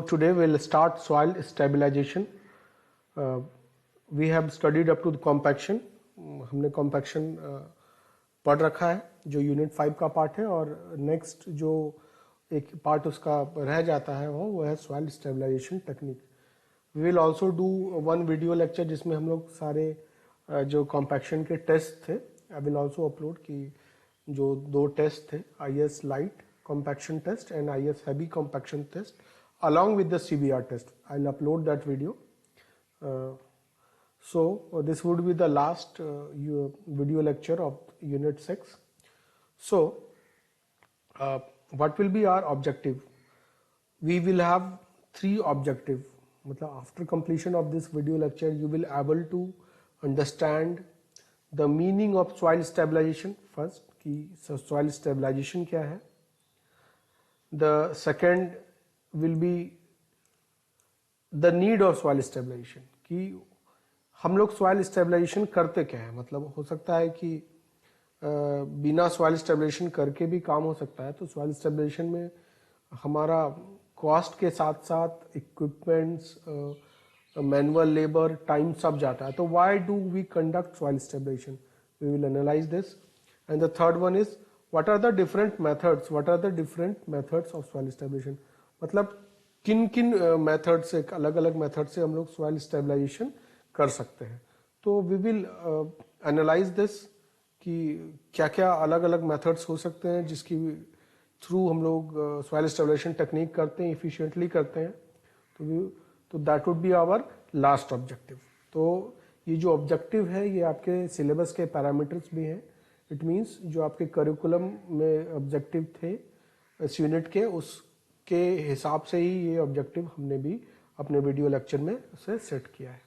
today we'll start soil stabilization. We have studied up to the compaction. हमने compaction पढ़ रखा है जो यूनिट 5 का पार्ट है, और नेक्स्ट जो एक पार्ट उसका रह जाता है वो है soil stabilization technique. We will also do one video lecture जिसमें हम लोग सारे जो कॉम्पैक्शन के टेस्ट थे आई विल आल्सो अपलोड कि जो 2 टेस्ट थे IS light compaction test and IS heavy compaction test along with the CBR test. I'll upload that video. So this would be the last video lecture of unit 6. So what will be our objective? We will have 3 objectives. मतलब after completion of this video lecture you will able to understand the meaning of soil stabilization first, कि soil stabilization क्या है. The second will be the need of soil stabilization, कि हम लोग soil stabilization करते क्या है. मतलब हो सकता है कि बिना soil stabilization करके भी काम हो सकता है. तो soil stabilization में हमारा cost के साथ साथ equipments, manual labor, time सब जाता है. तो why do we conduct soil stabilization? We will analyze this. And the third one is what are the different methods of soil stabilization. मतलब किन किन मेथड से, अलग अलग मेथड से हम लोग soil stabilization कर सकते हैं. तो we will analyze this कि क्या क्या अलग अलग मेथड्स हो सकते हैं जिसकी थ्रू हम लोग soil stabilization टेक्निक करते हैं, efficiently करते हैं. तो that would be our last objective. तो ये जो ऑब्जेक्टिव है ये आपके सिलेबस के पैरामीटर्स भी हैं. इट मीन्स जो आपके करिकुलम में ऑब्जेक्टिव थे इस यूनिट के, उसके हिसाब से ही ये ऑब्जेक्टिव हमने भी अपने वीडियो लेक्चर में उसे सेट किया है.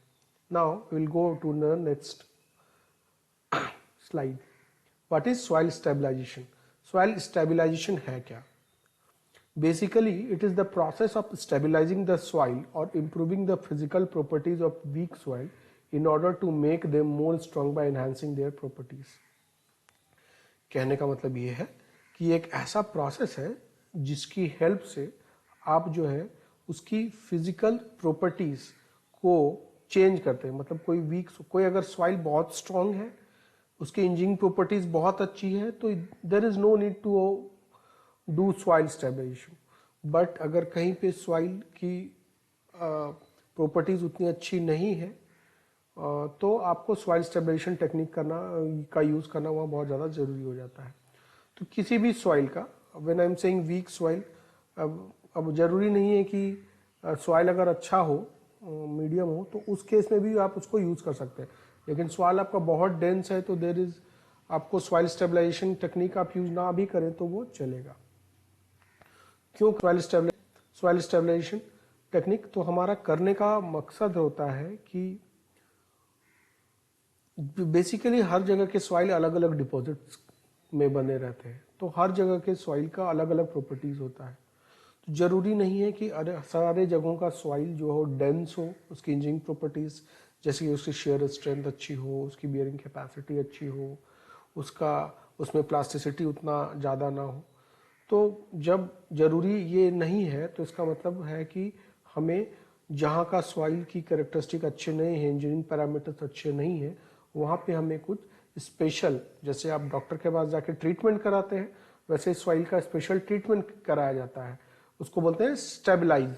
Now will go to the next slide. What is soil stabilization? Soil stabilization है क्या? Basically it is the process of stabilizing the soil और improving the physical properties of weak soil in order to make them more strong by enhancing their properties. कहने का मतलब ये है कि एक ऐसा प्रोसेस है जिसकी हेल्प से आप जो है उसकी फिजिकल प्रॉपर्टीज को चेंज करते हैं. मतलब कोई अगर सॉइल बहुत स्ट्रांग है, उसकी इंजीनियरिंग प्रॉपर्टीज बहुत अच्छी है, तो there is no need to do soil stabilization. But अगर कहीं पे सॉइल की प्रॉपर्टीज उतनी अच्छी नहीं है तो आपको सॉइल स्टेबलाइजेशन टेक्निक का यूज़ करना वहाँ बहुत ज़्यादा ज़रूरी हो जाता है. तो किसी भी सॉइल का, when I am saying weak soil, अब ज़रूरी नहीं है कि सॉइल अगर अच्छा हो, मीडियम हो, तो उस केस में भी आप उसको यूज़ कर सकते हैं. लेकिन सॉइल आपका बहुत डेंस है तो देयर इज़ आपको सॉइल स्टेबलाइजेशन टेक्निक आप यूज़ ना भी करें तो वो चलेगा. क्यों सॉइल स्टेबलाइजेशन टेक्निक? तो हमारा करने का मकसद होता है कि बेसिकली हर जगह के सॉइल अलग अलग डिपॉजिट्स में बने रहते हैं, तो हर जगह के सॉइल का अलग अलग प्रॉपर्टीज होता है. तो जरूरी नहीं है कि सारे जगहों का सॉइल जो हो डेंस हो, उसकी इंजीनियरिंग प्रॉपर्टीज जैसे कि उसकी शेयर स्ट्रेंथ अच्छी हो, उसकी बियरिंग कैपेसिटी अच्छी हो, उसमें प्लास्टिसिटी उतना ज़्यादा ना हो. तो जब जरूरी ये नहीं है तो इसका मतलब है कि हमें जहाँ का सॉइल की कैरेक्टरिस्टिक अच्छे नहीं है, इंजीनियरिंग पैरामीटर्स अच्छे नहीं है, वहाँ पे हमें कुछ स्पेशल, जैसे आप डॉक्टर के पास जाके ट्रीटमेंट कराते हैं वैसे सॉइल का स्पेशल ट्रीटमेंट कराया जाता है. उसको बोलते हैं स्टेबलाइज.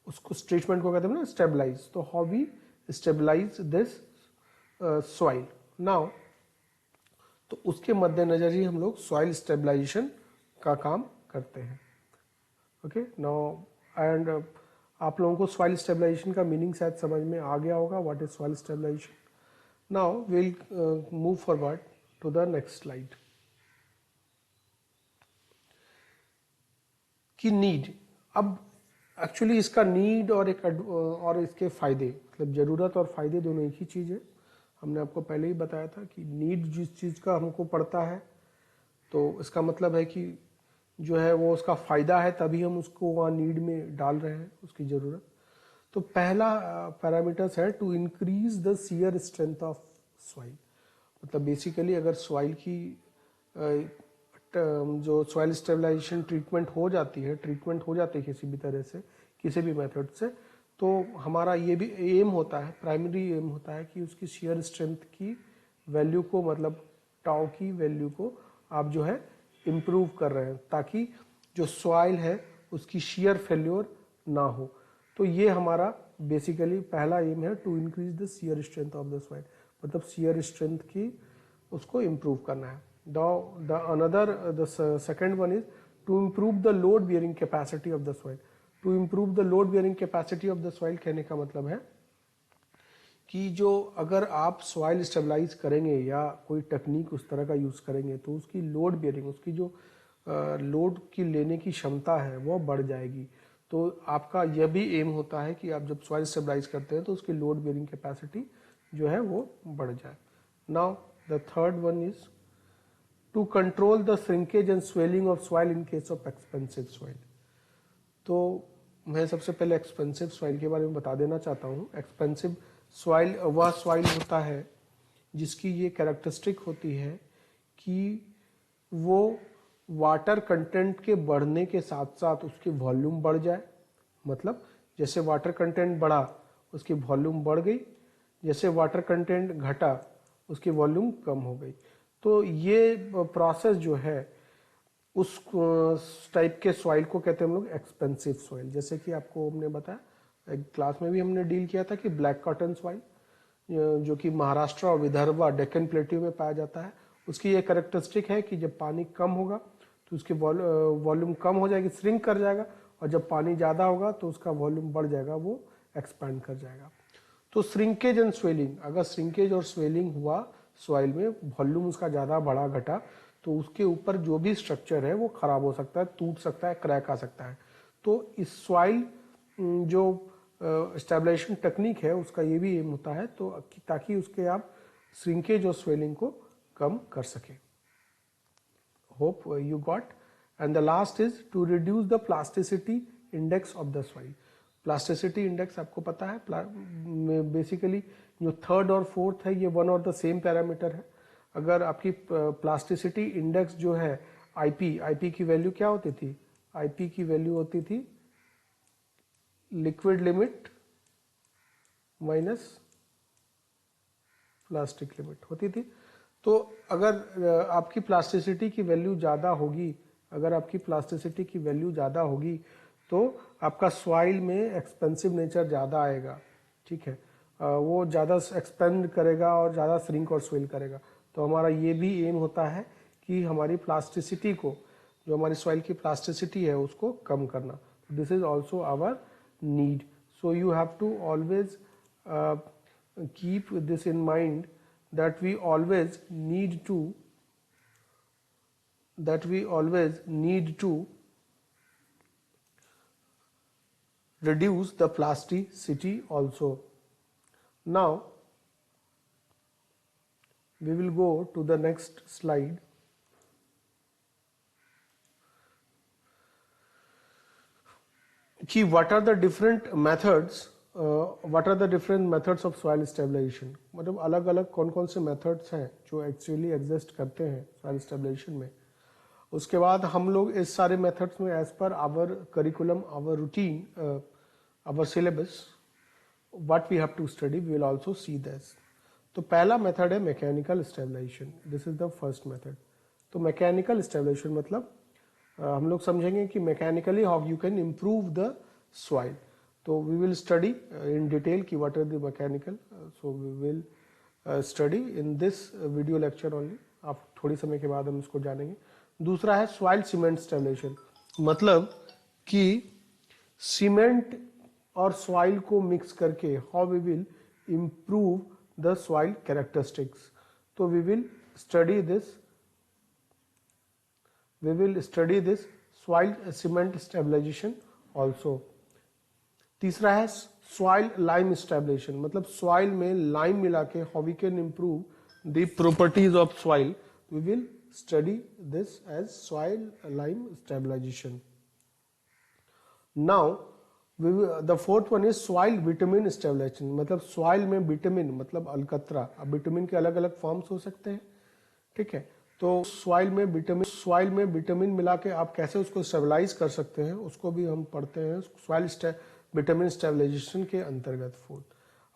उसको ट्रीटमेंट को कहते हैं ना स्टेबलाइज. तो how we stabilize this soil now, तो उसके मद्देनजर ही हम लोग सॉइल स्टेबलाइजेशन का काम करते हैं. ओके नाउ, एंड आप लोगों को सॉइल स्टेबलाइजेशन का मीनिंग शायद समझ में आ गया होगा. What is soil stabilization? Now we'll move forward to the next slide. कि नीड, अब एक्चुअली इसका नीड और इसके फायदे, मतलब जरूरत और फायदे दोनों एक ही चीज है. हमने आपको पहले ही बताया था कि नीड जिस चीज का हमको पड़ता है तो इसका मतलब है कि जो है वो उसका फायदा है, तभी हम उसको वहाँ नीड में डाल रहे हैं, उसकी जरूरत. तो पहला पैरामीटर्स है to increase the shear strength of soil. मतलब बेसिकली अगर सॉइल की जो सॉइल स्टेबलाइजेशन ट्रीटमेंट हो जाती है किसी भी तरह से किसी भी मेथड से। तो हमारा ये भी एम होता है, प्राइमरी एम होता है कि उसकी शेयर स्ट्रेंथ की वैल्यू को, मतलब टाउ की वैल्यू को आप जो है इम्प्रूव कर रहे हैं, ताकि जो सॉइल है उसकी शेयर फेल्योर ना हो। तो ये हमारा बेसिकली पहला एम है, to increase the shear strength of the soil, मतलब शेयर स्ट्रेंथ की उसको इम्प्रूव करना है। The second one is to improve the load bearing capacity of the soil. To improve the load bearing capacity of the soil कहने का मतलब है कि जो अगर आप सॉइल स्टेबलाइज करेंगे या कोई टेक्निक उस तरह का यूज करेंगे तो उसकी लोड बियरिंग, उसकी जो लोड की लेने की क्षमता है वो बढ़ जाएगी। तो आपका यह भी एम होता है कि आप जब सॉइल स्टेबलाइज करते हैं तो उसकी लोड बियरिंग कैपेसिटी जो है वो बढ़ जाए। Now the third one is to control the shrinkage and swelling of soil in case of expensive soil. तो मैं सबसे पहले एक्सपेंसिव सॉइल के बारे में बता देना चाहता हूँ। एक्सपेंसिव सॉइल वह सॉइल होता है जिसकी ये कैरेक्टरिस्टिक होती है कि वो वाटर कंटेंट के बढ़ने के साथ साथ उसकी वॉल्यूम बढ़ जाए। मतलब जैसे वाटर कंटेंट बढ़ा उसकी वॉल्यूम बढ़ गई, जैसे वाटर कंटेंट घटा उसकी वॉल्यूम कम हो गई। तो ये प्रोसेस जो है उस टाइप के सॉइल को कहते हैं हम लोग एक्सपेंसिव सॉइल। जैसे कि आपको हमने बताया, एक क्लास में भी हमने डील किया था कि ब्लैक कॉटन सॉइल जो कि महाराष्ट्र और विदर्भ डेक्कन प्लेट्यू में पाया जाता है, उसकी ये कैरेक्टरिस्टिक है कि जब पानी कम होगा तो उसकी वॉल्यूम कम हो जाएगी, श्रिंक कर जाएगा, और जब पानी ज़्यादा होगा तो उसका वॉल्यूम बढ़ जाएगा, वो एक्सपैंड कर जाएगा। तो श्रिंकेज एंड स्वेलिंग, अगर श्रिंकेज और स्वेलिंग हुआ सॉइल में, वॉल्यूम उसका ज़्यादा बढ़ा घटा, तो उसके ऊपर जो भी स्ट्रक्चर है वो खराब हो सकता है, टूट सकता है, क्रैक आ सकता है। तो इस सॉइल जो स्टेबलाइजेशन टेक्निक है उसका ये भी एम होता है, तो ताकि उसके आप श्रिंकेज और स्वेलिंग को कम कर सकें। Hope you got. And the last is to reduce the plasticity index of the soil. Plasticity index आपको पता है, बेसिकली जो थर्ड और फोर्थ है ये वन और द सेम पैरामीटर है। अगर आपकी प्लास्टिसिटी इंडेक्स जो है आईपी की वैल्यू क्या होती थी? आईपी की वैल्यू होती थी liquid limit minus plastic limit होती थी। तो अगर आपकी प्लास्टिसिटी की वैल्यू ज़्यादा होगी, अगर आपकी प्लास्टिसिटी की वैल्यू ज़्यादा होगी तो आपका सॉइल में एक्सपेंसिव नेचर ज़्यादा आएगा, ठीक है, वो ज़्यादा एक्सपेंड करेगा और ज़्यादा श्रिंक और स्वेल करेगा। तो हमारा ये भी एम होता है कि हमारी प्लास्टिसिटी को, जो हमारी सॉइल की प्लास्टिसिटी है उसको कम करना। This is also our need. So you have to always keep this in mind that we always need to reduce the plasticity also. Now we will go to the next slide. कि what are the different methods of soil stabilization, मतलब अलग अलग कौन कौन से methods हैं जो actually exist करते हैं soil stabilization में। उसके बाद हम लोग इस सारे methods में as per our curriculum, our routine, our syllabus, what we have to study, we will also see this. तो पहला मेथड है mechanical stabilization, this is the first method. तो मैकेनिकल स्टेबलाइजेशन मतलब हम लोग समझेंगे कि mechanically how you can improve the soil. तो we will study in detail कि what are the mechanical, so we will study in this video lecture only. आप थोड़ी समय के बाद हम इसको जानेंगे। दूसरा है सॉइल सीमेंट स्टेबलाइजेशन, मतलब कि सीमेंट और सॉइल को मिक्स करके how we will improve the soil characteristics. So we will study this soil cement stabilization also. तीसरा है soil lime stabilization, मतलब soil में lime मिला के how we can improve the properties of soil. We will study this as soil lime stabilization. Now the fourth one is soil bitumen stabilization, मतलब soil में bitumen मतलब अलकतरा। अब bitumen के अलग अलग फॉर्म्स हो सकते हैं, ठीक है। तो soil में bitumen मिला के आप कैसे उसको स्टेबलाइज कर सकते हैं उसको भी हम पढ़ते हैं। बिटुमेन स्टेबलाइजेशन के अंतर्गत। फोर्थ,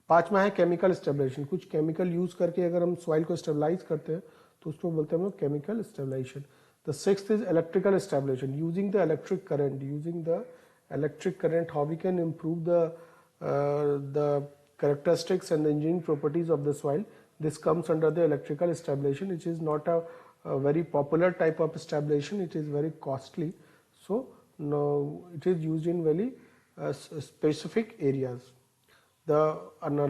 पांचवा है केमिकल स्टेबलाइजेशन। कुछ केमिकल यूज करके अगर हम सॉइल को स्टेबलाइज करते हैं तो उसको बोलते हैं हम लोग chemical stabilization. The sixth is electrical stabilization, using the electric current, using the electric current, how we can improve the characteristics and the engineering properties of the soil. This comes under the electrical stabilization. It is not a very popular type of stabilization. It is very costly. So no, it is used in very specific areas. The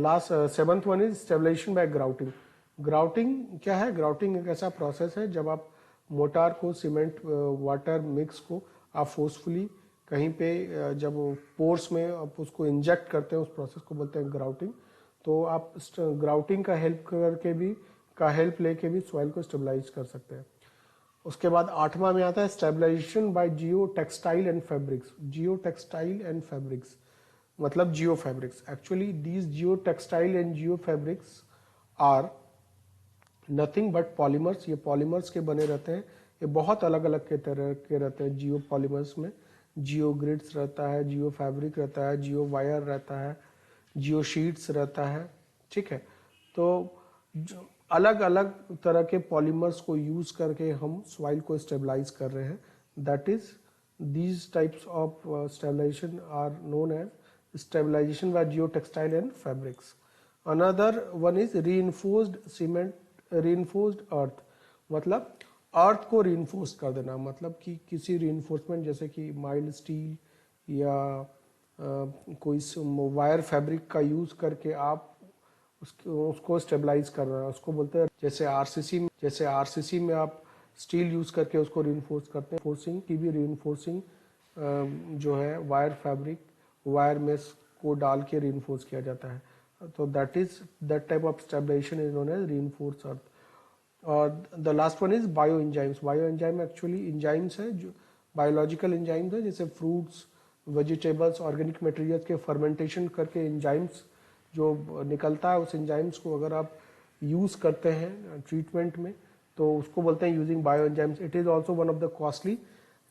last seventh one is stabilization by grouting. Grouting क्या है? Grouting एक ऐसा process है जब आप motor को cement water mix को आप फोर्सफुली कहीं पे जब पोर्स में आप उसको इंजेक्ट करते हैं, उस प्रोसेस को बोलते हैं ग्राउटिंग। तो आप ग्राउटिंग का हेल्प लेके भी सॉइल को स्टेबलाइज कर सकते हैं। उसके बाद आठवां में आता है stabilization by geo textile and fabrics. Geo textile and fabrics मतलब geo fabrics. Actually these geo textile and geo fabrics are nothing but polymers. ये पॉलीमर्स के बने रहते हैं। ये बहुत अलग अलग के तरह के रहते हैं जियो पॉलीमर्स में। जियो ग्रिड्स रहता है, जियो फैब्रिक रहता है, जियो वायर रहता है, जियो शीट्स रहता है, ठीक है। तो अलग अलग तरह के पॉलीमर्स को यूज करके हम सॉइल को स्टेबलाइज कर रहे हैं। That is these types of stabilization are known as stabilization by geo textile and fabrics. Another one is reinforced cement, reinforced earth, मतलब अर्थ को रीइंफोर्स कर देना। मतलब कि किसी रीइंफोर्समेंट जैसे कि माइल्ड स्टील या कोई वायर फैब्रिक का यूज करके आप उसको स्टेबलाइज कर रहे हैं, उसको बोलते हैं। जैसे आरसीसी में आप स्टील यूज करके उसको रीइंफोर्स करते हैं। फोर्सिंग की भी रीइंफोर्सिंग जो है वायर फैब्रिक, वायर मेस को डाल के रीइंफोर्स किया जाता है। तो that type of stabilization is known as reinforce earth. और the last one is bio enzymes. Bio enzyme actually enzymes है, जो बायोलॉजिकल एंजाइम्स है, जैसे फ्रूट्स, वेजिटेबल्स, ऑर्गेनिक मटेरियल्स के फर्मेंटेशन करके एंजाइम्स जो निकलता है, उस एंजाइम्स को अगर आप यूज करते हैं ट्रीटमेंट में तो उसको बोलते हैं using bio enzymes. It is also one of the costly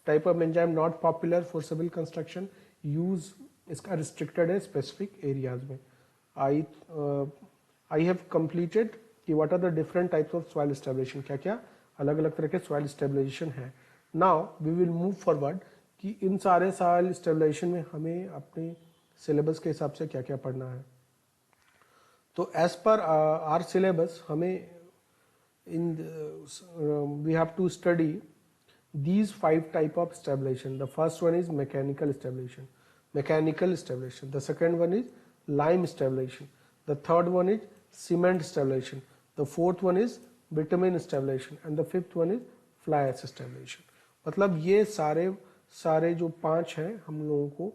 type of enzyme, not popular for civil construction. Use इसका रिस्ट्रिक्टेड है स्पेसिफिक एरियाज में। आई हैव कंप्लीटेड कि what are the different types of soil stabilization, क्या क्या अलग अलग तरह के सॉइल स्टेबलाइजेशन है। Now we will move forward कि इन सारे सॉइल स्टेबलाइजेशन में हमें अपने सिलेबस के हिसाब से क्या क्या पढ़ना है। तो एज पर आर सिलेबस हमें we have to study these 5 type of stabilization. The first one is mechanical stabilization. The second one is lime stabilization. The third one is cement stabilization. The fourth one is bitumen stabilization and the fifth one is fly ash stabilization. मतलब ये सारे जो 5 हैं हम लोगों को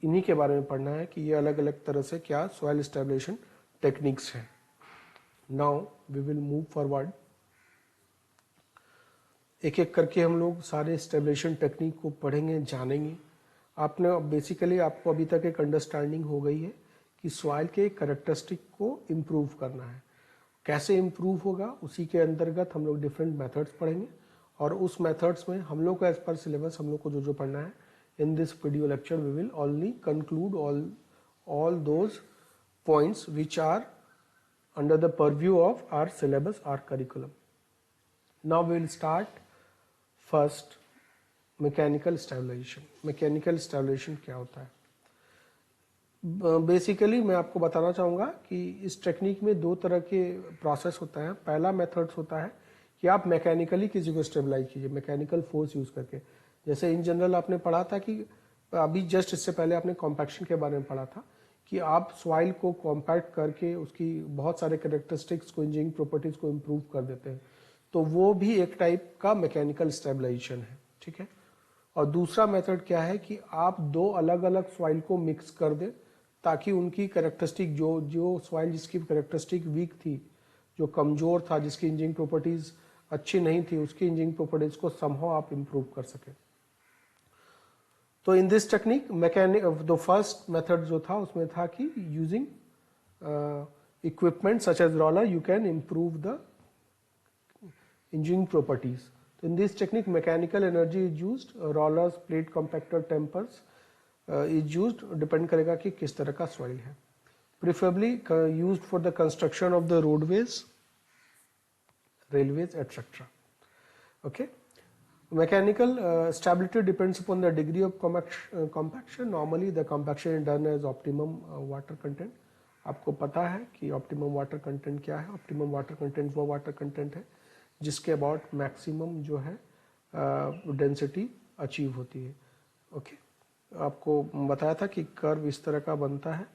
इन्हीं के बारे में पढ़ना है कि ये अलग अलग तरह से क्या सॉइल स्टेबलाइजेशन टेक्निक्स हैं। Now we will move forward, एक एक करके हम लोग सारे स्टेबलाइजेशन टेक्निक को पढ़ेंगे, जानेंगे। आपने बेसिकली आपको अभी तक एक अंडरस्टैंडिंग हो गई है कि सॉइल के कैरेक्टरिस्टिक को इम्प्रूव करना है। कैसे इम्प्रूव होगा, उसी के अंतर्गत हम लोग डिफरेंट मेथड्स पढ़ेंगे और उस मेथड्स में हम लोग को एज पर सिलेबस हम लोग को जो जो पढ़ना है in this video lecture we will only conclude all those points which are under the purview of our syllabus, our curriculum. Now we will start first mechanical stabilization. Mechanical stabilization क्या होता है? बेसिकली मैं आपको बताना चाहूँगा कि इस technique में 2 तरह के प्रोसेस होता है। पहला मेथड्स होता है कि आप मैकेनिकली किसी को स्टेबलाइज कीजिए मैकेनिकल फोर्स यूज करके। जैसे इन जनरल आपने पढ़ा था कि अभी जस्ट इससे पहले आपने कॉम्पैक्शन के बारे में पढ़ा था कि आप सॉइल को कॉम्पैक्ट करके उसकी बहुत सारे कैरेक्टरिस्टिक्स को, इंजीनियरिंग प्रॉपर्टीज को इम्प्रूव कर देते हैं। तो वो भी एक टाइप का मैकेनिकल स्टेबलाइजेशन है, ठीक है। और दूसरा मेथड क्या है कि आप 2 अलग अलग सॉइल को मिक्स कर दें ताकि उनकी कैरेक्टरिस्टिक जो सॉइल जिसकी कैरेक्टरिस्टिक वीक थी, जो कमजोर था, जिसकी इंजीनियरिंग प्रॉपर्टीज अच्छी नहीं थी, उसकी इंजीनियरिंग प्रॉपर्टीज को समहाउ आप इम्प्रूव कर सकें। तो in this technique the first method जो था उसमें था कि using equipment such as roller you can improve the engineering properties. तो in this technique mechanical energy is used, rollers, plate compactor, tampers is used, depend करेगा कि किस तरह का सॉइल है. Preferably used for the construction of the roadways, railways, etc. Okay. Mechanical stability depends upon the degree of compaction. Normally the compaction is done as optimum water content. आपको पता है कि optimum water content क्या है. Optimum water content वो water content है जिसके about maximum जो है density achieve होती है. Okay. आपको बताया था कि कर्व इस तरह का बनता है,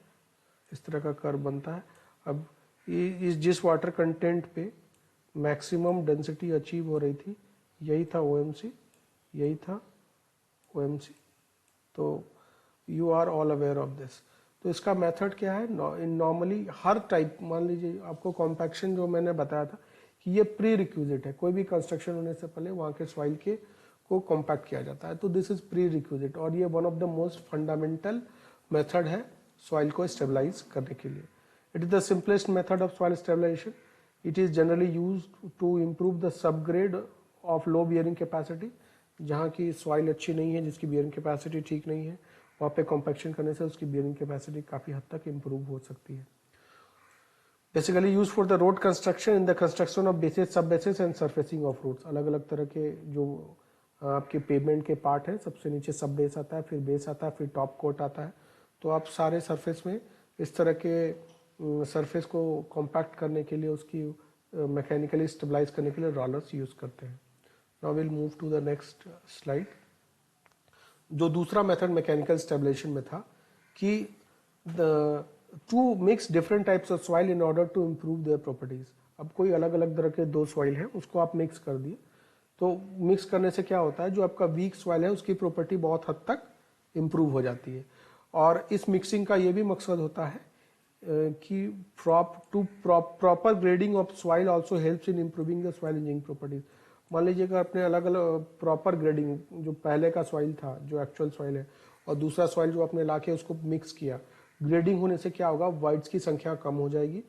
इस तरह का कर्व बनता है. अब जिस वाटर कंटेंट पे मैक्सिमम डेंसिटी अचीव हो रही थी, यही था OMC, यही था OMC. तो you are all aware of this. तो इसका मेथड क्या है? नॉर्मली हर टाइप, मान लीजिए आपको कॉम्पैक्शन जो मैंने बताया था कि ये प्री रिक्विजिट है, कोई भी कंस्ट्रक्शन होने से पहले वहाँ के सॉइल के को कॉम्पैक्ट किया जाता है. तो दिस इज प्री रिक्विजिट और ये one of the most fundamental method है सॉइल को स्टेबलाइज करने के लिए. It is the simplest method of soil stabilization. It is generally used to improve the subgrade of low bearing capacity. जहाँ की soil अच्छी नहीं है, जिसकी बियरिंग कैपेसिटी ठीक नहीं है, वहाँ पे कॉम्पैक्शन करने से उसकी बियरिंग कैपेसिटी काफ़ी हद तक इम्प्रूव हो सकती है. Basically use for the road construction in the construction of bases, sub bases and surfacing of roads. अलग अलग तरह के जो आपके पेवमेंट के पार्ट हैं, सबसे नीचे सब बेस आता है, फिर बेस आता है, फिर टॉप कोट आता है. तो आप सारे सरफेस में इस तरह के सरफेस को कॉम्पैक्ट करने के लिए, उसकी मैकेनिकली स्टेबलाइज करने के लिए रोलर्स यूज करते हैं. Now will move to the next slide. जो दूसरा मेथड मैकेनिकल स्टेबलाइजेशन में था कि to mix different types of soil in order to improve their properties. अब कोई अलग अलग तरह के दो सॉइल हैं, उसको आप मिक्स कर दिए. तो मिक्स करने से क्या होता है, जो आपका वीक सॉइल है उसकी प्रॉपर्टी बहुत हद तक इम्प्रूव हो जाती है. और इस मिक्सिंग का ये भी मकसद होता है कि proper grading of soil also helps in improving the soil engineering properties. मान लीजिए अगर अपने अलग अलग प्रॉपर ग्रेडिंग, जो पहले का सॉइल था, जो एक्चुअल सॉइल है, और दूसरा सॉइल जो आपने लाके उसको मिक्स किया, ग्रेडिंग होने से क्या होगा, वाइड्स की संख्या कम हो जाएगी,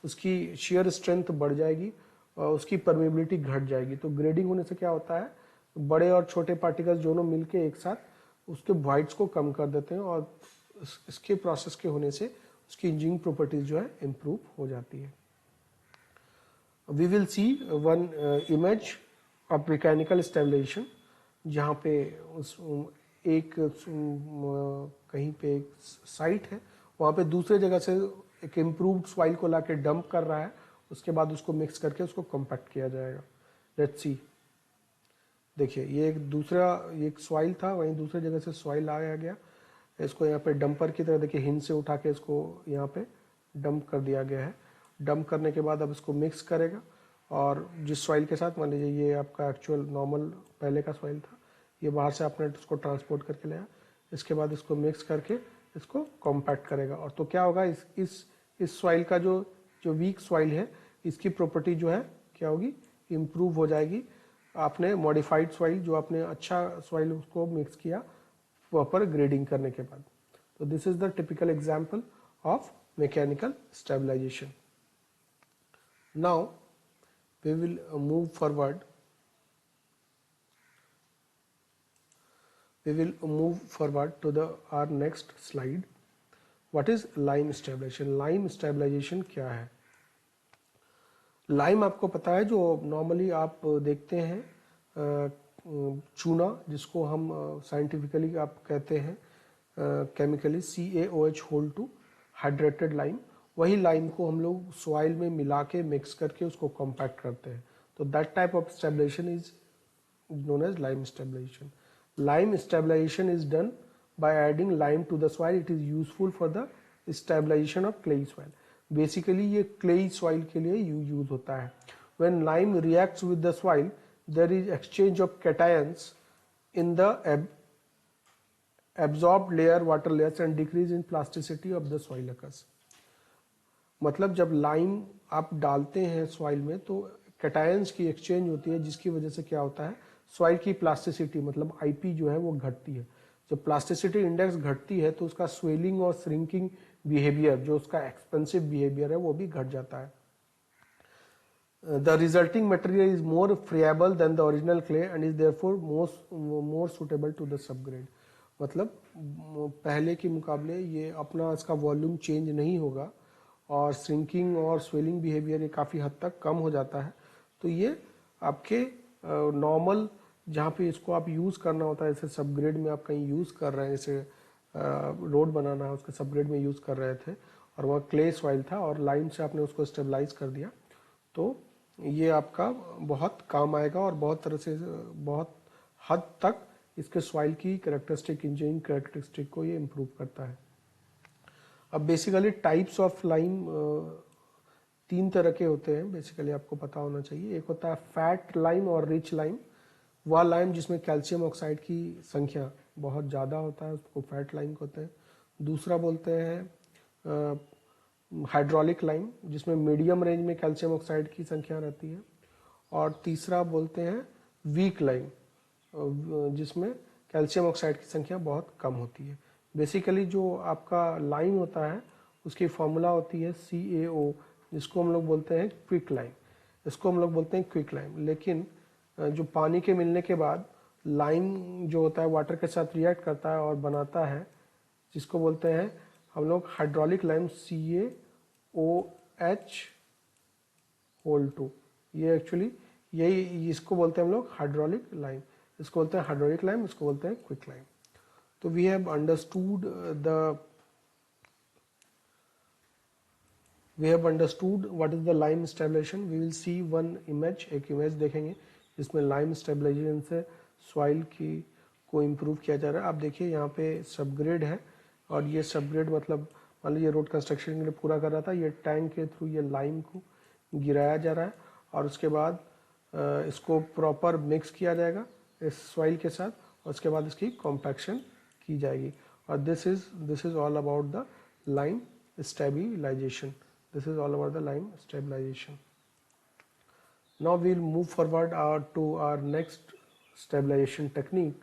उसकी शेयर स्ट्रेंथ बढ़ जाएगी और उसकी परमेबिलिटी घट जाएगी. तो ग्रेडिंग होने से क्या होता है, बड़े और छोटे पार्टिकल्स दोनों मिलके एक साथ उसके वाइड्स को कम कर देते हैं और इसके प्रोसेस के होने से उसकी इंजीनियरिंग प्रॉपर्टीज जो है इम्प्रूव हो जाती है. We will see one image of mechanical stabilization, जहाँ पे उस एक कहीं पे एक साइट है, वहाँ पे दूसरे जगह से एक इम्प्रूव्ड सॉइल को लाके डंप कर रहा है, उसके बाद उसको मिक्स करके उसको कॉम्पैक्ट किया जाएगा. Let's see. देखिए ये एक दूसरा, एक सॉइल था, वहीं दूसरे जगह से सॉइल लाया गया, इसको यहाँ पे डंपर की तरह देखिए हिंज से उठा के इसको यहाँ पे डंप कर दिया गया है. डंप करने के बाद अब इसको मिक्स करेगा और जिस सॉइल के साथ, मान लीजिए ये आपका एक्चुअल नॉर्मल पहले का सॉइल था, ये बाहर से आपने इसको ट्रांसपोर्ट करके लाया, इसके बाद इसको मिक्स करके इसको कॉम्पैक्ट करेगा. और तो क्या होगा, इस सॉइल का जो वीक सॉइल है, इसकी प्रॉपर्टी जो है क्या होगी, इम्प्रूव हो जाएगी. आपने मॉडिफाइड सॉइल, जो आपने अच्छा सॉइल उसको मिक्स किया प्रॉपर ग्रेडिंग करने के बाद. तो this is the typical example of mechanical stabilization. Now we will move forward. We will move forward to our next slide. What is lime stabilization? Lime stabilization क्या है? Lime आपको पता है, जो नॉर्मली आप देखते हैं चूना, जिसको हम साइंटिफिकली आप कहते हैं केमिकली CaOH2 हाइड्रेटेड लाइम. वही लाइम को हम लोग सॉइल में मिला के मिक्स करके उसको कॉम्पैक्ट करते हैं. तो that type of stabilization is known as lime stabilization. Lime stabilization is done by adding lime to the soil. It is useful for the stabilization of clay soil. Basically ये clay soil के लिए use होता है. When lime reacts with the soil, there is exchange of cations in the absorbed layer, water layers, and decrease in plasticity of the soil occurs. मतलब जब lime आप डालते हैं सॉइल में तो कैटायंस की एक्सचेंज होती है, जिसकी वजह से क्या होता है, सॉइल की प्लास्टिसिटी मतलब IP जो है वो घटती है. जब प्लास्टिसिटी इंडेक्स घटती है तो उसका स्वेलिंग और श्रिंकिंग बिहेवियर, जो उसका एक्सपेंसिव बिहेवियर है, वो भी घट जाता है. The resulting material is more friable than the original clay and is therefore more suitable to the subgrade. मतलब पहले के मुकाबले ये अपना इसका वॉल्यूम चेंज नहीं होगा और श्रिंकिंग और स्वेलिंग बिहेवियर ये काफ़ी हद तक कम हो जाता है। तो ये आपके नॉर्मल जहाँ पे इसको आप यूज़ करना होता है, जैसे सबग्रेड में आप कहीं यूज़ कर रहे हैं, जैसे रोड बनाना है उसके सबग्रेड में यूज़ कर रहे थे और वह क्ले सॉइल था और लाइम से आपने उसको स्टेबलाइज कर दिया, तो ये आपका बहुत काम आएगा और बहुत तरह से बहुत हद तक इसके सॉइल की कैरेक्टरिस्टिक इंजीनियरिंग कैरेक्टरिस्टिक को ये इम्प्रूव करता है। अब बेसिकली टाइप्स ऑफ लाइम 3 तरह के होते हैं, बेसिकली आपको पता होना चाहिए। एक होता है फैट लाइम और रिच लाइम, वह लाइम जिसमें कैल्शियम ऑक्साइड की संख्या बहुत ज़्यादा होता है उसको फैट लाइम कहते हैं। दूसरा बोलते हैं हाइड्रोलिक लाइम जिसमें मीडियम रेंज में कैल्शियम ऑक्साइड की संख्या रहती है। और तीसरा बोलते हैं वीक लाइम जिसमें कैल्शियम ऑक्साइड की संख्या बहुत कम होती है। बेसिकली जो आपका लाइम होता है उसकी फॉर्मूला होती है CaO, जिसको हम लोग बोलते हैं क्विक लाइम, इसको हम लोग बोलते हैं क्विक लाइम। लेकिन जो पानी के मिलने के बाद लाइम जो होता है वाटर के साथ रिएक्ट करता है और बनाता है, जिसको बोलते हैं हम लोग हाइड्रोलिक लाइम CaOH2। ये एक्चुअली यही इसको बोलते हैं हम लोग हाइड्रोलिक लाइम, इसको बोलते हैं हाइड्रोलिक लाइम, इसको बोलते हैं क्विक लाइम। तो we have understood what is the lime stabilization. We will see one image, एक इमेज देखेंगे जिसमें लाइम स्टेबलाइजेशन से सॉइल की को इम्प्रूव किया जा रहा है। आप देखिए यहाँ पे सबग्रेड है और ये सबग्रेड मतलब मान लीजिए रोड कंस्ट्रक्शन के लिए पूरा कर रहा था, ये टैंक के थ्रू ये लाइम को गिराया जा रहा है और उसके बाद इसको प्रॉपर मिक्स किया जाएगा इस सॉइल के साथ और उसके बाद इसकी कॉम्पैक्शन की जाएगी। और this is all about the lime stabilization. This is all about the lime stabilization. Now we will move forward to our next stabilization technique,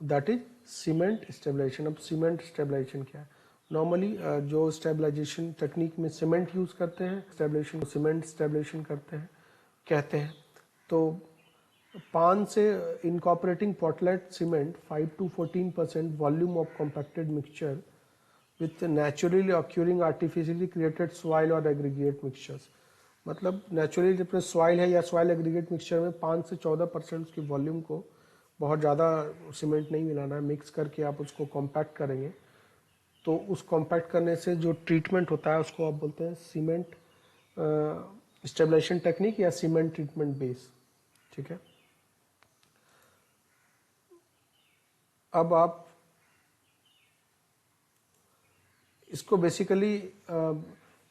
that is cement stabilization. अब cement stabilization क्या है? Normally जो stabilization technique में cement use करते हैं, stabilization को cement stabilization करते हैं कहते हैं। तो पान से incorporating portland cement 5 to 14% volume of compacted mixture with naturally occurring artificially created soil और aggregate mixtures। मतलब नेचुरली जितने सॉइल है या सॉइल एग्रीगेट मिक्सचर में 5 से 14% उसकी वॉल्यूम को बहुत ज़्यादा सीमेंट नहीं मिलाना है, मिक्स करके आप उसको कॉम्पैक्ट करेंगे। तो उस कॉम्पैक्ट करने से जो ट्रीटमेंट होता है उसको आप बोलते हैं सीमेंट स्टेबलाइजेशन टेक्निक या सीमेंट ट्रीटमेंट बेस। ठीक है, अब आप इसको बेसिकली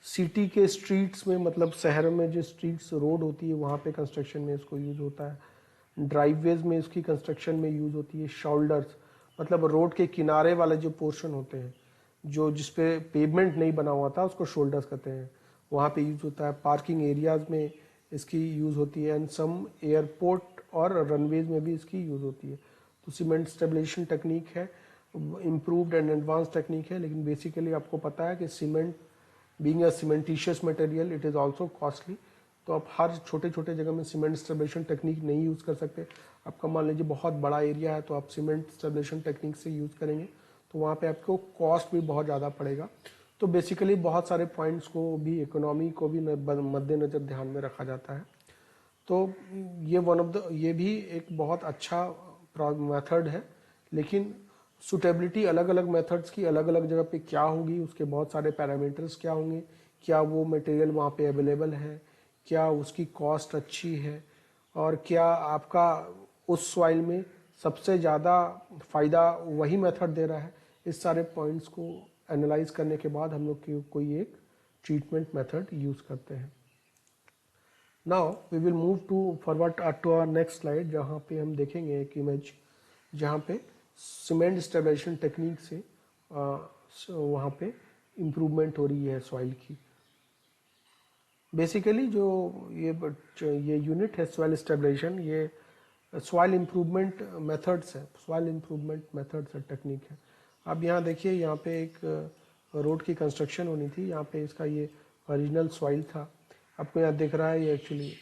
सिटी के स्ट्रीट्स में, मतलब शहर में जो स्ट्रीट्स रोड होती है वहाँ पे कंस्ट्रक्शन में इसको यूज़ होता है। ड्राइववेज में इसकी कंस्ट्रक्शन में यूज़ होती है। शोल्डर्स मतलब रोड के किनारे वाले जो पोर्शन होते हैं जो जिसपे पेवमेंट नहीं बना हुआ था उसको शोल्डर्स कहते हैं, वहाँ पे यूज़ होता है। पार्किंग एरियाज में इसकी यूज़ होती है एंड सम एयरपोर्ट और रनवेज में भी इसकी यूज़ होती है। तो सीमेंट स्टेबलाइजेशन टेक्निक है, इम्प्रूव्ड एंड एडवांस टेक्निक है, लेकिन बेसिकली आपको पता है कि cement being a cementitious material it is also costly. तो आप हर छोटे छोटे जगह में सीमेंट स्टेबलाइजेशन टेक्निक नहीं यूज़ कर सकते। आपका मान लीजिए बहुत बड़ा एरिया है तो आप सीमेंट स्टेबलाइजेशन टेक्निक से यूज़ करेंगे तो वहाँ पे आपको कॉस्ट भी बहुत ज़्यादा पड़ेगा। तो बेसिकली बहुत सारे पॉइंट्स को भी, इकोनॉमी को भी मद्देनज़र ध्यान में रखा जाता है। तो ये भी एक बहुत अच्छा मेथड है, लेकिन सुटेबिलिटी अलग अलग मेथड्स की अलग अलग जगह पे क्या होगी, उसके बहुत सारे पैरामीटर्स क्या होंगे, क्या वो मटेरियल वहाँ पे अवेलेबल है, क्या उसकी कॉस्ट अच्छी है और क्या आपका उस सॉइल में सबसे ज़्यादा फ़ायदा वही मेथड दे रहा है। इस सारे पॉइंट्स को एनालाइज करने के बाद हम लोग कोई एक ट्रीटमेंट मेथड यूज़ करते हैं। Now we will move forward to our next slide, जहाँ पे हम देखेंगे एक इमेज जहाँ पे सीमेंट स्टेबलाइजेशन टेक्निक से वहाँ पे इम्प्रूवमेंट हो रही है सॉइल की। बेसिकली जो ये यूनिट है सॉइल स्टेबलाइजेशन, ये सॉइल इम्प्रूवमेंट मेथड्स है, सॉइल इम्प्रूवमेंट मेथड्स है, टेक्निक है। अब यहाँ देखिए, यहाँ पे एक रोड की कंस्ट्रक्शन होनी थी, यहाँ पे इसका ये ओरिजिनल सॉइल था। आपको यहाँ दिख रहा है ये एक्चुअली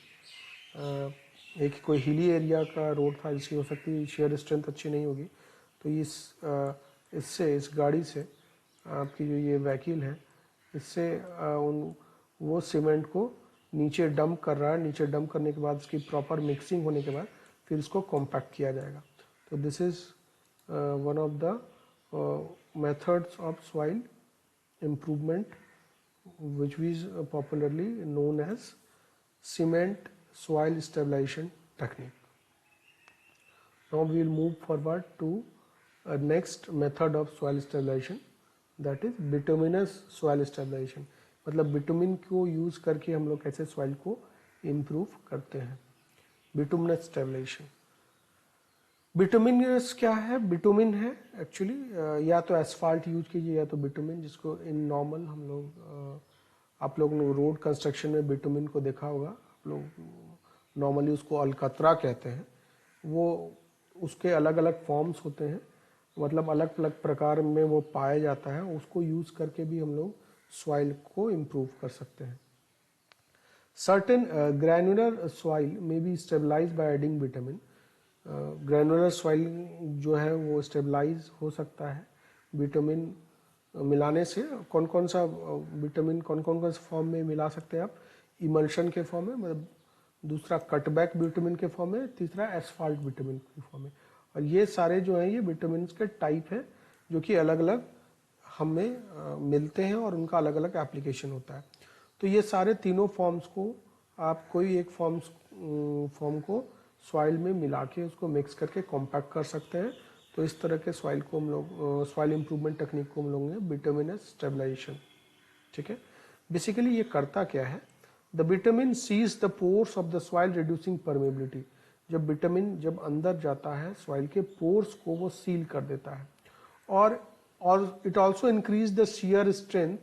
एक कोई हिली एरिया का रोड था, जिसकी हो सकती है शेयर स्ट्रेंथ अच्छी नहीं होगी। तो इस इससे, इस गाड़ी से, आपकी जो ये व्हीकल है, इससे वो सीमेंट को नीचे डंप कर रहा है। नीचे डंप करने के बाद इसकी प्रॉपर मिक्सिंग होने के बाद फिर इसको कॉम्पैक्ट किया जाएगा। तो this is one of the methods of soil improvement which is popularly known as cement soil stabilization technique. Now we will move forward to a next method of soil stabilization, that is bituminous soil stabilization. मतलब bitumen को use करके हम लोग कैसे soil को improve करते हैं। Bituminous stabilization, bitumen क्या है? बिटुमिन है एक्चुअली या तो एसफाल्ट यूज कीजिए या तो बिटुमिन, जिसको इन नॉर्मल हम लोग आप लोग ने रोड कंस्ट्रक्शन में बिटुमिन को देखा होगा। आप लोग नॉर्मली उसको अलकतरा कहते हैं। वो उसके अलग अलग फॉर्म्स होते हैं, मतलब अलग अलग प्रकार में वो पाया जाता है। उसको यूज करके भी हम लोग सॉइल को इम्प्रूव कर सकते हैं। सर्टेन ग्रैनुलर सॉइल में be stabilize by adding vitamin. Granular soil जो है वो स्टेबलाइज हो सकता है विटामिन मिलाने से। कौन कौन सा विटामिन कौन कौन से फॉर्म में मिला सकते हैं आप? इमल्शन के फॉर्म में, मतलब दूसरा कटबैक विटामिन के फॉर्म में, तीसरा एसफाल्ट विटामिन के फॉर्म में। और ये सारे जो हैं ये विटामिन के टाइप हैं जो कि अलग अलग हमें मिलते हैं और उनका अलग अलग एप्लीकेशन होता है। तो ये सारे तीनों फॉर्म्स को आप कोई एक फॉर्म को सॉइल में मिला के उसको मिक्स करके कॉम्पैक्ट कर सकते हैं। तो इस तरह के सॉइल को हम लोग सॉइल इम्प्रूवमेंट टेक्निक को हम लोग ने बिटुमिनस स्टेबलाइजेशन, ठीक है। बेसिकली ये करता क्या है? द विटामिन सीज the pores of the soil reducing permeability. जब विटामिन जब अंदर जाता है सॉइल के पोर्स को वो सील कर देता है। और it also increase the shear strength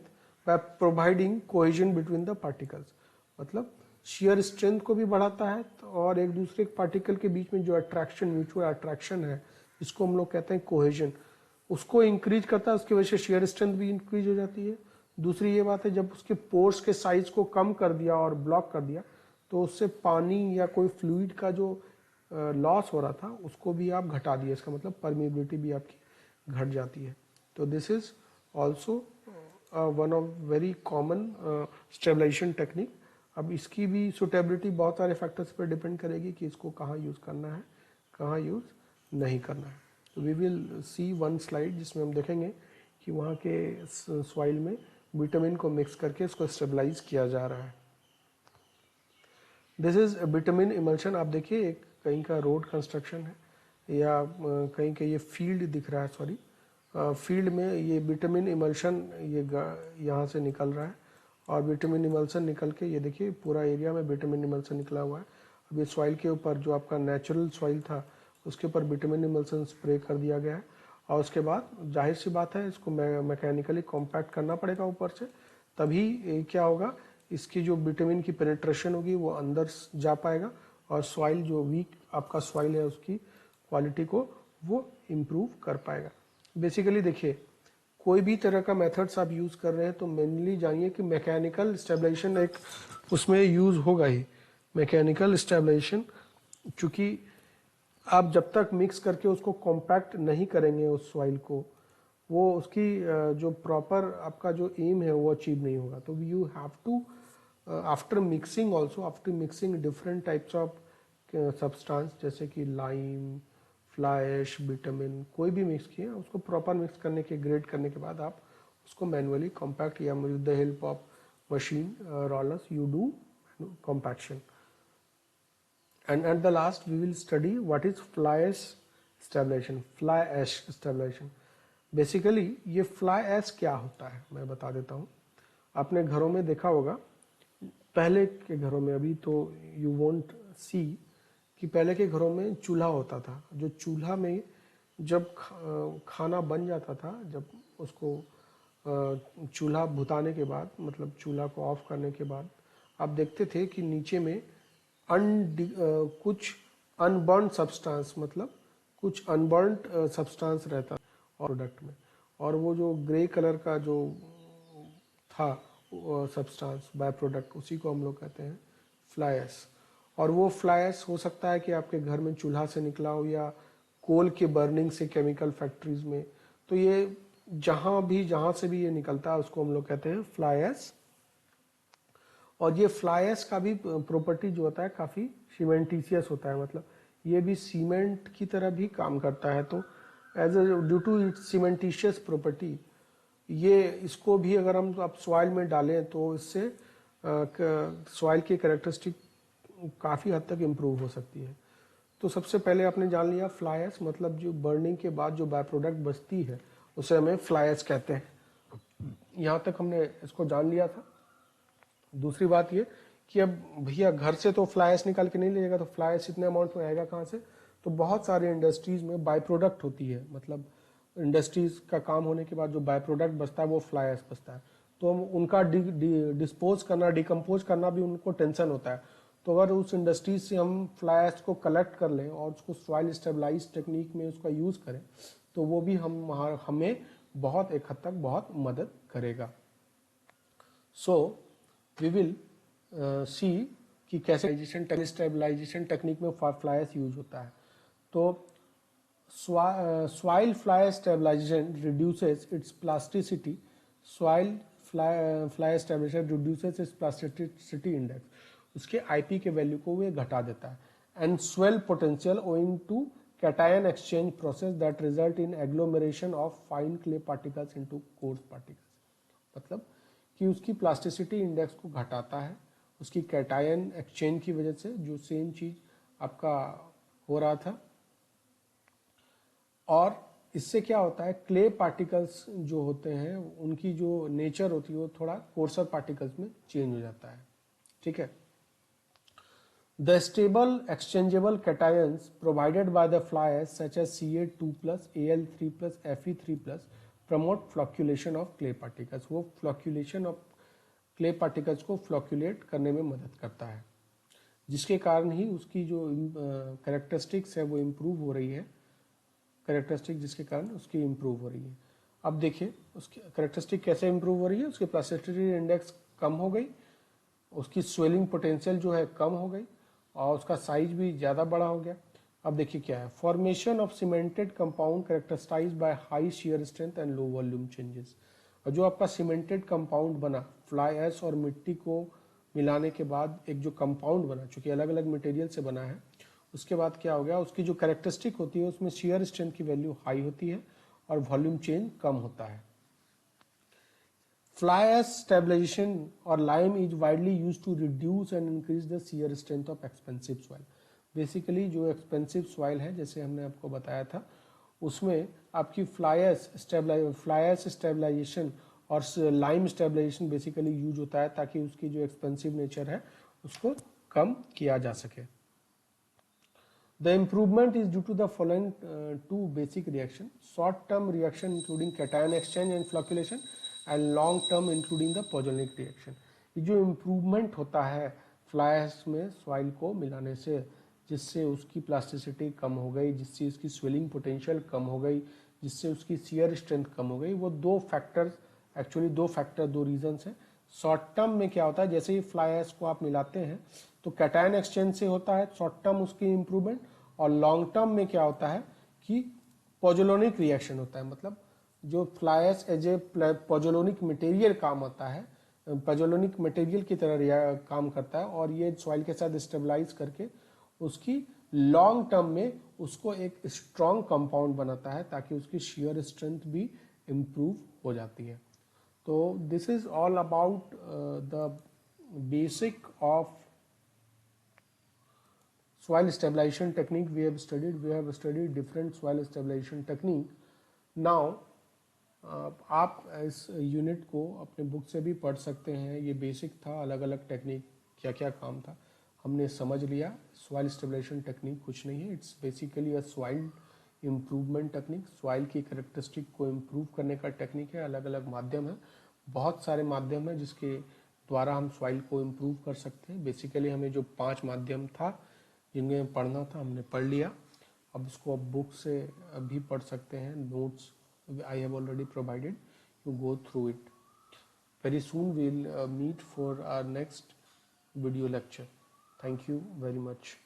by providing cohesion between the particles. मतलब शियर स्ट्रेंथ को भी बढ़ाता है और एक दूसरे पार्टिकल के बीच में जो अट्रैक्शन, म्यूचुअल अट्रैक्शन है, जिसको हम लोग कहते हैं कोहेजन, उसको इंक्रीज करता है। उसकी वजह से शियर स्ट्रेंथ भी इंक्रीज हो जाती है। दूसरी ये बात है, जब उसके पोर्स के साइज को कम कर दिया और ब्लॉक कर दिया तो उससे पानी या कोई फ्लूइड का जो लॉस हो रहा था उसको भी आप घटा दिए। इसका मतलब परमेबिलिटी भी आपकी घट जाती है। तो this is also one of very common stabilization technique. अब इसकी भी सुटेबिलिटी बहुत सारे फैक्टर्स पर डिपेंड करेगी कि इसको कहाँ यूज़ करना है, कहाँ यूज़ नहीं करना है। तो we will see one slide जिसमें हम देखेंगे कि वहाँ के सॉइल में विटामिन को मिक्स करके इसको स्टेबलाइज किया जा रहा है। This is vitamin emulsion. आप देखिए एक कहीं का रोड कंस्ट्रक्शन है या कहीं का ये फील्ड दिख रहा है, सॉरी फील्ड में ये विटामिन इमल्शन ये यहाँ से निकल रहा है और विटामिन इमल्सन निकल के ये देखिए पूरा एरिया में विटामिन इमल्सन निकला हुआ है। अब ये सॉइल के ऊपर जो आपका नेचुरल सॉइल था उसके ऊपर विटामिन इमल्सन स्प्रे कर दिया गया है और उसके बाद जाहिर सी बात है इसको मैकेनिकली कॉम्पैक्ट करना पड़ेगा ऊपर से, तभी क्या होगा, इसकी जो विटामिन की पेनिट्रेशन होगी वो अंदर जा पाएगा और सॉइल जो वीक आपका सॉइल है उसकी क्वालिटी को वो इम्प्रूव कर पाएगा। बेसिकली देखिए कोई भी तरह का मेथड्स आप यूज़ कर रहे हैं तो मेनली जानिए कि मैकेनिकल स्टेबलाइजेशन एक उसमें यूज़ होगा ही। मैकेनिकल स्टेबलाइजेशन चूँकि आप जब तक मिक्स करके उसको कॉम्पैक्ट नहीं करेंगे उस सॉइल को, वो उसकी जो प्रॉपर आपका जो एम है वो अचीव नहीं होगा। तो you have to after mixing also, after mixing different types of substance जैसे कि लाइम, फ्लाई ऐश, विटामिन, कोई भी मिक्स किए उसको प्रॉपर मिक्स करने के ग्रेड करने के बाद आप उसको मैनुअली कॉम्पैक्ट या with the help of machine rollers you do compaction. And at the last we will study what is fly ash stabilization, fly ash stabilization। Basically ये फ्लाई ऐश क्या होता है मैं बता देता हूँ। आपने घरों में देखा होगा, पहले के घरों में, अभी तो यू वोंट सी कि पहले के घरों में चूल्हा होता था। जो चूल्हा में जब खाना बन जाता था, जब उसको चूल्हा भुताने के बाद, मतलब चूल्हा को ऑफ करने के बाद आप देखते थे कि नीचे में कुछ अनबर्न सब्सटेंस, मतलब कुछ अनबर्नड सब्सटेंस रहता और प्रोडक्ट में, और वो जो ग्रे कलर का जो था सब्सटेंस बाय प्रोडक्ट, उसी को हम लोग कहते हैं फ्लाई ऐश। और वो फ्लाई ऐश हो सकता है कि आपके घर में चूल्हा से निकला हो या कोल के बर्निंग से केमिकल फैक्ट्रीज में तो ये जहाँ से भी ये निकलता है उसको हम लोग कहते हैं फ्लाई ऐश। और ये फ्लाई ऐश का भी प्रॉपर्टी जो होता है काफ़ी सीमेंटिशियस होता है, मतलब ये भी सीमेंट की तरह भी काम करता है। तो as due to its cementitious property, ये इसको भी अगर हम आप सॉइल में डालें तो इससे सॉइल की कैरेक्टरिस्टिक काफ़ी हद तक इम्प्रूव हो सकती है। तो सबसे पहले आपने जान लिया फ्लाई ऐश, मतलब जो बर्निंग के बाद जो बाय प्रोडक्ट बचती है उसे हमें फ्लाई ऐश कहते हैं। यहाँ तक हमने इसको जान लिया था। दूसरी बात ये कि अब भैया घर से तो फ्लाई ऐश निकाल के नहीं ले जाएगा, तो फ्लाई ऐश इतने अमाउंट में आएगा कहाँ से? तो बहुत सारे इंडस्ट्रीज में बाय प्रोडक्ट होती है, मतलब इंडस्ट्रीज का काम होने के बाद जो बाय प्रोडक्ट बचता है वो फ्लाई ऐश बचता है। तो हम उनका डिस्पोज करना, डिकम्पोज करना भी उनको टेंशन होता है। तो अगर उस इंडस्ट्रीज से हम फ्लाई ऐश को कलेक्ट कर लें और उसको सॉइल स्टेबलाइज टेक्निक में उसका यूज करें तो वो भी हमें बहुत एक हद तक बहुत मदद करेगा। सो वी विल सी कि कैसे स्टेबलाइजेशन टेक्निक में फ्लाई ऐश यूज होता है। तो soil fly stabilization reduces its plasticity. Soil fly stabilization reduces its plasticity index. उसके IP के वैल्यू को वो घटा देता है। And swell potential owing to cation exchange process that result in agglomeration of fine clay particles into coarse particles. मतलब कि उसकी प्लास्टिसिटी इंडेक्स को घटाता है उसकी कैटायन एक्सचेंज की वजह से, जो सेम चीज आपका हो रहा था। और इससे क्या होता है, क्ले पार्टिकल्स जो होते हैं उनकी जो नेचर होती है वो थोड़ा कोर्सर पार्टिकल्स में चेंज हो जाता है। ठीक है। The stable exchangeable cations provided by the fly ash such as Ca2+, Al3+, Fe3+ promote flocculation of clay particles. वो फ्लॉक्यूलेशन ऑफ क्ले पार्टिकल्स को फ्लॉक्यूलेट करने में मदद करता है, जिसके कारण ही उसकी जो कैरेक्टरिस्टिक्स है वो इम्प्रूव हो रही है। कैरेक्टरिस्टिक जिसके कारण उसकी इम्प्रूव हो रही है। अब देखिए उसकी कैरेक्टरिस्टिक कैसे इम्प्रूव हो रही है। उसकी प्लास्टिसिटी इंडेक्स कम हो गई, उसकी स्वेलिंग पोटेंशियल जो है कम हो गई और उसका साइज भी ज़्यादा बड़ा हो गया। अब देखिए क्या है, formation of cemented compound characterized by high shear strength and low volume changes. और जो आपका सीमेंटेड कंपाउंड बना फ्लाई ऐश और मिट्टी को मिलाने के बाद एक जो कंपाउंड बना, चूंकि अलग अलग मटेरियल से बना है, उसके बाद क्या हो गया, उसकी जो कैरेक्टरिस्टिक होती है उसमें शियर स्ट्रेंथ की वैल्यू हाई होती है और वॉल्यूम चेंज कम होता है। फ्लाई ऐश स्टेबलाइजेशन और lime is widely used to reduce and increase the shear strength of expensive soil. Basically जो एक्सपेंसिव सॉइल है, जैसे हमने आपको बताया था, उसमें आपकी फ्लाई ऐश स्टेबलाइजेशन और लाइम स्टेबलाइजेशन बेसिकली यूज होता है ताकि उसकी जो एक्सपेंसिव नेचर है उसको कम किया जा सके। The improvement is due to the following two basic reaction: short-term reaction including cation exchange and flocculation, and long-term including the pozzolanic reaction. ये जो improvement होता है फ्लाई ऐश में सॉइल को मिलाने से, जिससे उसकी प्लास्टिसिटी कम हो गई, जिससे उसकी स्वेलिंग पोटेंशियल कम हो गई, जिससे उसकी शियर स्ट्रेंथ कम हो गई, वो दो फैक्टर्स, एक्चुअली दो रीजंस हैं। शॉर्ट टर्म में क्या होता है, जैसे ही फ्लाई ऐश को आप मिलाते हैं तो कैटायन एक्सचेंज से होता है शॉर्ट टर्म उसकी इंप्रूवमेंट, और लॉन्ग टर्म में क्या होता है कि पोजोलोनिक रिएक्शन होता है। मतलब जो fly ash as a pozzolanic material काम आता है, पोजोलोनिक मटेरियल की तरह काम करता है, और ये सॉइल के साथ स्टेबलाइज करके उसकी लॉन्ग टर्म में उसको एक स्ट्रॉन्ग कंपाउंड बनाता है ताकि उसकी शियर स्ट्रेंथ भी इम्प्रूव हो जाती है। तो this is all about the basic of soil stabilization technique we have studied different soil stabilization technique. Now आप इस यूनिट को अपने बुक से भी पढ़ सकते हैं। ये बेसिक था, अलग अलग टेक्निक क्या क्या काम था हमने समझ लिया। सॉइल स्टेबलाइजेशन टेक्निक कुछ नहीं है, it's basically a soil improvement technique. Soil की कैरेक्टरिस्टिक को इम्प्रूव करने का टेक्निक है। अलग अलग माध्यम है, बहुत सारे माध्यम है जिसके द्वारा हम सॉइल को इम्प्रूव कर सकते हैं। बेसिकली हमें जो 5 माध्यम था जिनमें पढ़ना था हमने पढ़ लिया। अब इसको अब बुक से भी पढ़ सकते हैं। Notes I have already provided, you go through it. Very soon we'll meet for our next video lecture. Thank you very much.